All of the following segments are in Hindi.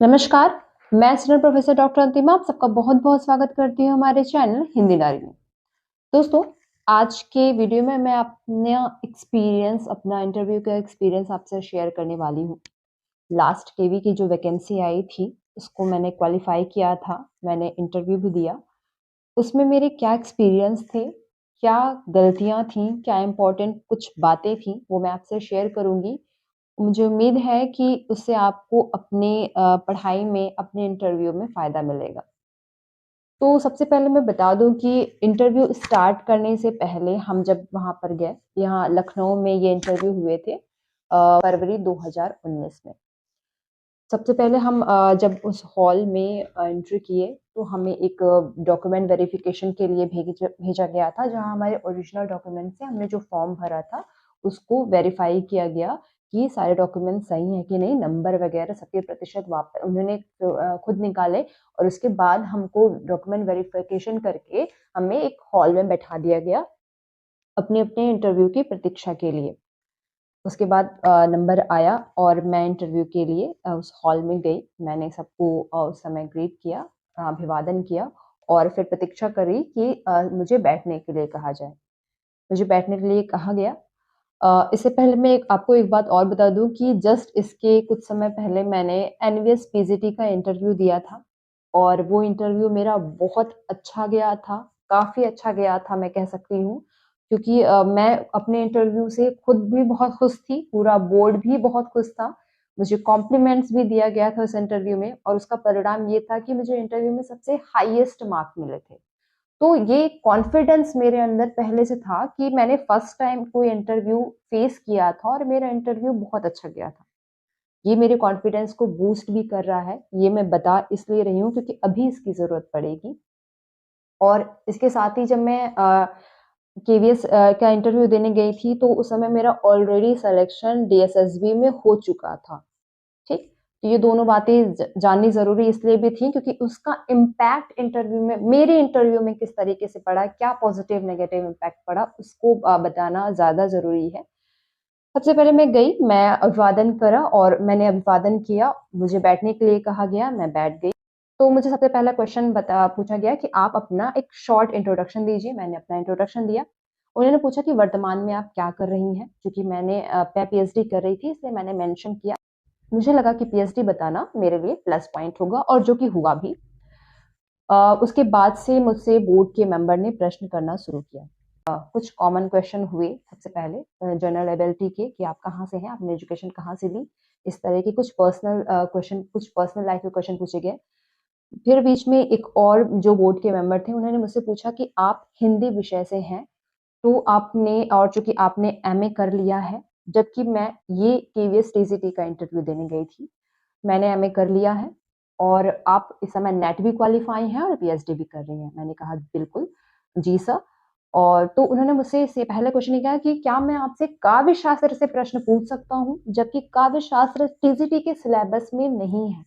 नमस्कार। मैं स्टूडेंट प्रोफेसर डॉक्टर अंतिमा आप सबका बहुत बहुत स्वागत करती हूँ हमारे चैनल हिंदी नारी में। दोस्तों, आज के वीडियो में मैं अपना इंटरव्यू का एक्सपीरियंस आपसे शेयर करने वाली हूँ। लास्ट केवी की जो वैकेंसी आई थी उसको मैंने क्वालिफाई किया था, मैंने इंटरव्यू भी दिया। उसमें मेरे क्या एक्सपीरियंस थे, क्या गलतियां थी, क्या इंपॉर्टेंट कुछ बातें थी, वो मैं आपसे शेयर करूंगी। मुझे उम्मीद है कि उससे आपको अपने पढ़ाई में, अपने इंटरव्यू में फ़ायदा मिलेगा। तो सबसे पहले मैं बता दूँ कि इंटरव्यू स्टार्ट करने से पहले हम जब वहाँ पर गए, यहाँ लखनऊ में ये इंटरव्यू हुए थे फरवरी 2019 में। सबसे पहले हम जब उस हॉल में एंट्री किए तो हमें एक डॉक्यूमेंट वेरिफिकेशन के लिए भेजा गया था, जहाँ हमारे ओरिजिनल डॉक्यूमेंट से हमने जो फॉर्म भरा था उसको वेरीफाई किया गया कि सारे डॉक्यूमेंट सही हैं कि नहीं, नंबर वगैरह 70% वापस उन्होंने खुद निकाले। और उसके बाद हमको डॉक्यूमेंट वेरिफिकेशन करके हमें एक हॉल में बैठा दिया गया अपने अपने इंटरव्यू की प्रतीक्षा के लिए। उसके बाद नंबर आया और मैं इंटरव्यू के लिए उस हॉल में गई। मैंने सबको उस समय ग्रीट किया, अभिवादन किया और फिर प्रतीक्षा करी कि मुझे बैठने के लिए कहा जाए। मुझे बैठने के लिए कहा गया। इससे पहले मैं आपको एक बात और बता दूं कि जस्ट इसके कुछ समय पहले मैंने एनवीएस पीजीटी का इंटरव्यू दिया था और वो इंटरव्यू मेरा बहुत अच्छा गया था, काफ़ी अच्छा गया था मैं कह सकती हूँ, क्योंकि मैं अपने इंटरव्यू से खुद भी बहुत खुश थी, पूरा बोर्ड भी बहुत खुश था। मुझे कॉम्प्लीमेंट्स भी दिया गया था उस इंटरव्यू में और उसका परिणाम ये था कि मुझे इंटरव्यू में सबसे हाईएस्ट मार्क मिले थे। तो ये कॉन्फिडेंस मेरे अंदर पहले से था कि मैंने फर्स्ट टाइम कोई इंटरव्यू फेस किया था और मेरा इंटरव्यू बहुत अच्छा गया था। ये मेरे कॉन्फिडेंस को बूस्ट भी कर रहा है। ये मैं बता इसलिए रही हूँ क्योंकि अभी इसकी ज़रूरत पड़ेगी। और इसके साथ ही जब मैं केवीएस का इंटरव्यू देने गई थी तो उस समय मेरा ऑलरेडी सिलेक्शन डीएसएसबी में हो चुका था। ठीक? तो ये दोनों बातें जाननी ज़रूरी इसलिए भी थी क्योंकि उसका इम्पैक्ट इंटरव्यू में, मेरे इंटरव्यू में किस तरीके से पड़ा, क्या पॉजिटिव नेगेटिव इम्पैक्ट पड़ा, उसको बताना ज़्यादा ज़रूरी है। सबसे पहले मैं गई, मैं अभिवादन करा और मैंने अभिवादन किया। मुझे बैठने के लिए कहा गया, मैं बैठ गई। तो मुझे सबसे पहला क्वेश्चन पूछा गया कि आप अपना एक शॉर्ट इंट्रोडक्शन दीजिए। मैंने अपना इंट्रोडक्शन दिया। उन्होंने पूछा कि वर्तमान में आप क्या कर रही हैं? क्योंकि मैं पीएचडी कर रही थी इसलिए मैंने मेंशन किया। मुझे लगा कि पीएचडी बताना मेरे लिए प्लस पॉइंट होगा और जो कि हुआ भी। उसके बाद से मुझसे बोर्ड के मेंबर ने प्रश्न करना शुरू किया। कुछ कॉमन क्वेश्चन हुए सबसे पहले जनरल एबिलिटी के कि आप कहाँ से हैं, आपने एजुकेशन कहाँ से ली, इस तरह के कुछ पर्सनल क्वेश्चन, कुछ पर्सनल लाइफ के क्वेश्चन पूछे गए। फिर बीच में एक और जो बोर्ड के मेंबर थे उन्होंने मुझसे पूछा कि आप हिंदी विषय से हैं, तो आपने, और चूंकि आपने एमए कर लिया है, जबकि मैं ये केवीएस टीजीटी का इंटरव्यू देने गई थी, मैंने एमए कर लिया है और आप इस समय नेट भी क्वालिफाई हैं और पीएचडी भी कर रही हैं। मैंने कहा बिल्कुल, जी सर। और तो उन्होंने मुझसे से पहले क्वेश्चन ये किया कि क्या मैं आपसे काव्य शास्त्र से प्रश्न पूछ सकता हूँ, जबकि काव्य शास्त्र टीजीटी के सिलेबस में नहीं है।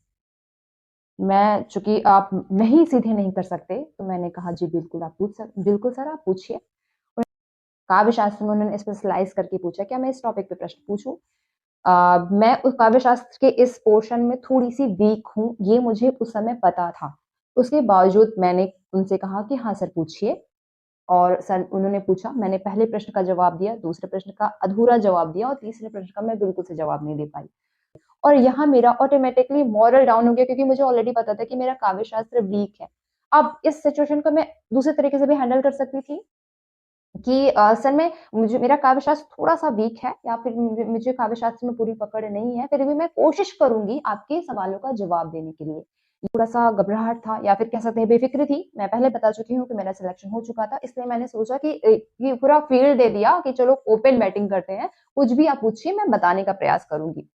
मैं, चूंकि आप नहीं, सीधे नहीं कर सकते, तो मैंने कहा जी बिल्कुल आप बिल्कुल सर आप पूछिए। काव्य शास्त्र में उन्होंने स्पेशलाइज करके पूछा क्या मैं इस टॉपिक पे प्रश्न पूछूं। मैं उस काव्य शास्त्र के इस पोर्शन में थोड़ी सी वीक हूँ, ये मुझे उस समय पता था। उसके बावजूद मैंने उनसे कहा कि हाँ सर पूछिए। और सर उन्होंने पूछा, मैंने पहले प्रश्न का जवाब दिया, दूसरे प्रश्न का अधूरा जवाब दिया और तीसरे प्रश्न का मैं बिल्कुल से जवाब नहीं दे पाई। और यहाँ मेरा ऑटोमेटिकली मॉरल डाउन हो गया क्योंकि मुझे ऑलरेडी पता था कि मेरा काव्य शास्त्र वीक है। अब इस सिचुएशन को मैं दूसरे तरीके से भी हैंडल कर सकती थी कि सर मैं, मुझे मेरा काव्य शास्त्र थोड़ा-सा वीक है या फिर मुझे काव्य शास्त्र में पूरी पकड़ नहीं है, फिर भी मैं कोशिश करूँगी आपके सवालों का जवाब देने के लिए। थोड़ा-सा घबराहट था या फिर कह सकते हैं बेफ़िक्री थी। मैं पहले बता चुकी हूँ कि मेरा सिलेक्शन हो चुका था, इसलिए मैंने सोचा कि ये पूरा फ़ील्ड दे दिया कि चलो ओपन बैटिंग करते हैं, कुछ भी आप पूछिए मैं बताने का प्रयास करूँगी।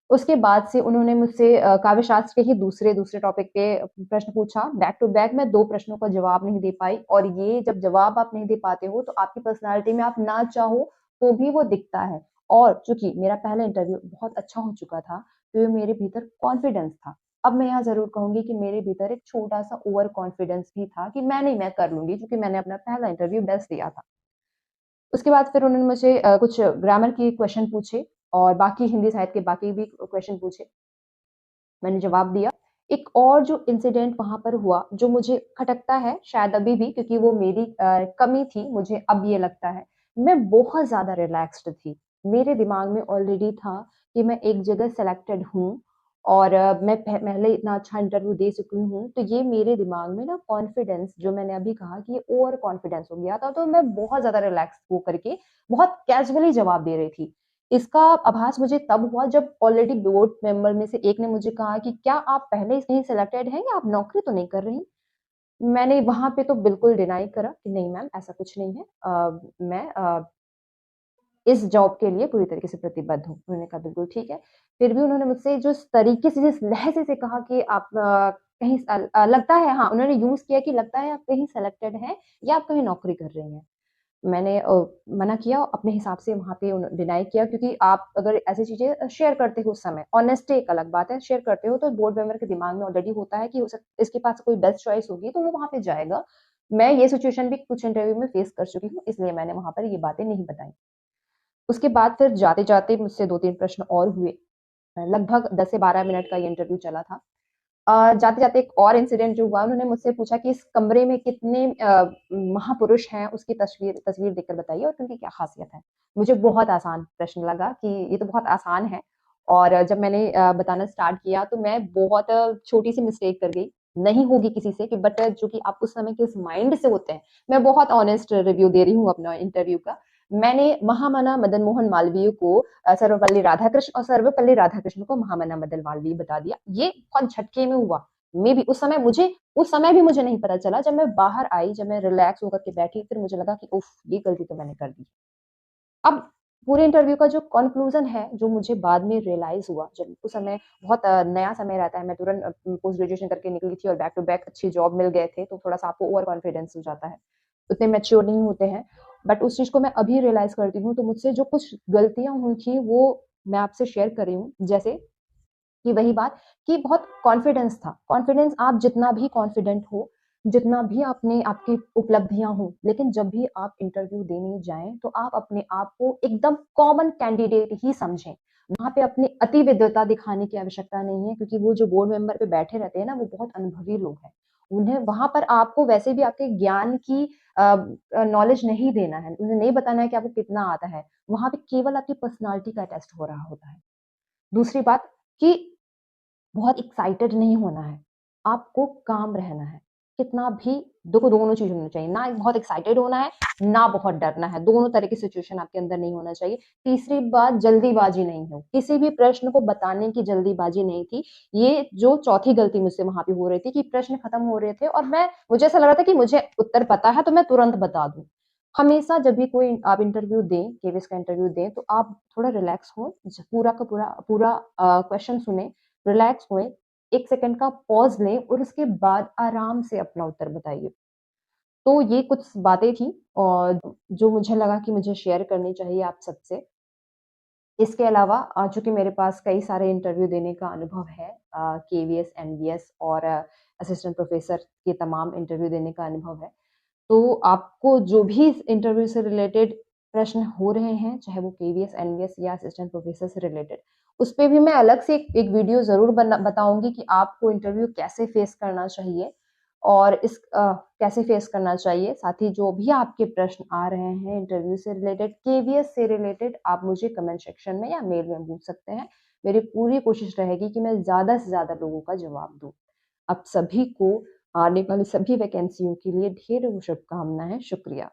उसके बाद से उन्होंने मुझसे काव्य शास्त्र के ही दूसरे टॉपिक पे प्रश्न पूछा। बैक टू बैक मैं 2 प्रश्नों का जवाब नहीं दे पाई और ये जब जवाब आप नहीं दे पाते हो तो आपकी पर्सनैलिटी में, आप ना चाहो तो भी वो दिखता है। और चूँकि मेरा पहला इंटरव्यू बहुत अच्छा हो चुका था, तो ये मेरे भीतर कॉन्फिडेंस था। अब मैं यहाँ ज़रूर कहूँगी कि मेरे भीतर एक छोटा-सा ओवर कॉन्फिडेंस भी था कि मैं कर लूँगी, क्योंकि मैंने अपना पहला इंटरव्यू बेस्ट दिया था। उसके बाद फिर उन्होंने मुझे कुछ ग्रामर के क्वेश्चन पूछे और बाकी हिंदी साहित्य के बाकी भी क्वेश्चन पूछे। मैंने जवाब दिया। एक और जो इंसिडेंट वहाँ पर हुआ, जो मुझे खटकता है शायद अभी भी, क्योंकि वो मेरी कमी थी, मुझे अब ये लगता है। मैं बहुत ज़्यादा रिलैक्स्ड थी। मेरे दिमाग में ऑलरेडी था कि मैं एक जगह सेलेक्टेड हूँ और मैं पहले इतना अच्छा इंटरव्यू दे चुकी हूँ, तो ये मेरे दिमाग में ना कॉन्फिडेंस, जो मैंने अभी कहा कि ये ओवर कॉन्फिडेंस हो गया था, तो मैं बहुत ज़्यादा रिलैक्स हो करके बहुत कैजुअली जवाब दे रही थी। इसका आभास मुझे तब हुआ जब ऑलरेडी बोर्ड मेंबर में से एक ने मुझे कहा कि क्या आप पहले से ही सिलेक्टेड हैं या आप नौकरी तो नहीं कर रही? मैंने वहाँ पे तो बिल्कुल डिनाई करा कि नहीं मैम, ऐसा कुछ नहीं है। मैं इस जॉब के लिए पूरी तरीके से प्रतिबद्ध हूँ। उन्होंने कहा बिल्कुल ठीक है। फिर भी उन्होंने मुझसे जो इस तरीके से, जिस लहज़े से कहा कि आप कहीं लगता है, हाँ, उन्होंने यूज़ किया कि लगता है आप कहीं सेलेक्टेड हैं या आप कहीं नौकरी कर रही हैं। मैंने मना किया, अपने हिसाब से वहाँ पे डिनाई किया, क्योंकि आप अगर ऐसी चीज़ें शेयर करते हो उस समय, ऑनेस्टी एक अलग बात है, शेयर करते हो तो बोर्ड मेंबर के दिमाग में ऑलरेडी होता है कि इसके पास कोई बेस्ट चॉइस होगी तो वो वहाँ पे जाएगा। मैं ये सिचुएशन भी कुछ इंटरव्यू में फेस कर चुकी हूँ, इसलिए मैंने वहाँ पर ये बातें नहीं बताई। उसके बाद फिर जाते-जाते मुझसे 2-3 प्रश्न और हुए। लगभग 10 से 12 मिनट का ये इंटरव्यू चला था। जाते-जाते एक और इंसिडेंट जो हुआ, उन्होंने मुझसे पूछा कि इस कमरे में कितने महापुरुष हैं, उसकी तस्वीर तस्वीर देखकर बताइए और उनकी क्या ख़ासियत है। मुझे बहुत आसान प्रश्न लगा कि ये तो बहुत आसान है, और जब मैंने बताना स्टार्ट किया तो मैं बहुत छोटी-सी मिस्टेक कर गई। नहीं होगी किसी से, कि बट चूँकि आप उस समय किस माइंड से होते हैं, मैं बहुत ऑनेस्ट रिव्यू दे रही हूँ अपना इंटरव्यू का। मैंने महामना मदन मोहन मालवीय को सर्वपल्ली राधाकृष्ण और सर्वपल्ली राधाकृष्ण को महामना मदन मालवीय बता दिया। ये बहुत झटके में हुआ। मे बी उस समय भी मुझे नहीं पता चला। जब मैं बाहर आई, जब मैं रिलैक्स होकर के बैठी, फिर मुझे लगा कि उफ़! ये गलती तो मैंने कर दी। अब पूरे इंटरव्यू का जो कन्क्लूज़न है, जो मुझे बाद में रियलाइज़ हुआ, जब उस समय बहुत नया समय रहता है, मैं तुरंत पोस्ट ग्रेजुएशन करके निकली थी और बैक टू बैक अच्छी जॉब मिल गए थे, तो थोड़ा-सा आपको ओवर कॉन्फिडेंस हो जाता है। उतने मैच्योर नहीं होते हैं। बट उस चीज़ को मैं अभी रियलाइज़ करती हूँ, तो मुझसे जो कुछ गलतियाँ हुई थी, वो मैं आपसे शेयर कर रही हूँ। जैसे कि वही बात कि बहुत कॉन्फिडेंस था। कॉन्फिडेंस, आप जितना भी कॉन्फिडेंट हो, जितना भी आपकी उपलब्धियाँ हों, लेकिन जब भी आप इंटरव्यू देने जाएँ, तो आप अपने आप को एकदम कॉमन कैंडिडेट ही समझें। वहाँ पे अपनी अति विद्वता दिखाने की आवश्यकता नहीं है, क्योंकि वो जो बोर्ड मेंबर पे बैठे रहते हैं ना, वो बहुत अनुभवी लोग हैं। उन्हें वहाँ पर आपको वैसे भी आपके ज्ञान की नॉलेज नहीं देना है, उन्हें नहीं बताना है कि आपको कितना आता है। वहाँ पे केवल आपकी पर्सनैलिटी का टेस्ट हो रहा होता है। दूसरी बात कि बहुत एक्साइटेड नहीं होना है, आपको काम रहना है। कितना भी देखो, दोनों चीज़ होनी चाहिए, ना बहुत एक्साइटेड होना है, ना बहुत डरना है, दोनों तरह की सिचुएशन आपके अंदर नहीं होना चाहिए। तीसरी बात, जल्दीबाज़ी नहीं हो, किसी भी प्रश्न को बताने की जल्दीबाज़ी नहीं थी। ये जो चौथी गलती मुझसे वहाँ पे हो रही थी कि प्रश्न खत्म हो रहे थे और मुझे ऐसा लग रहा था कि मुझे उत्तर पता है तो मैं तुरंत बता दूँ। हमेशा जब भी कोई आप इंटरव्यू दें, केवीएस का इंटरव्यू दें, तो आप थोड़ा रिलैक्स हों, पूरा का पूरा क्वेश्चन सुनें, रिलैक्स हुए, 1 सेकंड का पॉज़ लें और उसके बाद आराम से अपना उत्तर बताइए। तो ये कुछ बातें थी और जो मुझे लगा कि मुझे शेयर करनी चाहिए आप सबसे। इसके अलावा चूँकि मेरे पास कई सारे इंटरव्यू देने का अनुभव है, केवीएस, एनवीएस और असिस्टेंट प्रोफ़ेसर के तमाम इंटरव्यू देने का अनुभव है। तो आपको जो भी इस इंटरव्यू से रिलेटेड प्रश्न हो रहे हैं, चाहे वो केवीएस, एनवीएस या असिस्टेंट प्रोफ़ेसर से रिलेटेड, उस पे भी मैं अलग से एक वीडियो ज़रूर बताऊँगी कि आपको इंटरव्यू कैसे फेस करना चाहिए और कैसे फेस करना चाहिए। साथ ही जो भी आपके प्रश्न आ रहे हैं इंटरव्यू से रिलेटेड, केवीएस से रिलेटेड, आप मुझे कमेंट सेक्शन में या मेल में पूछ सकते हैं। मेरी पूरी कोशिश रहेगी कि मैं ज़्यादा से ज़्यादा लोगों का जवाब दूँ। आप सभी को आने वाली सभी वैकेंसियों के लिए ढेरों शुभकामनाएँ। शुक्रिया।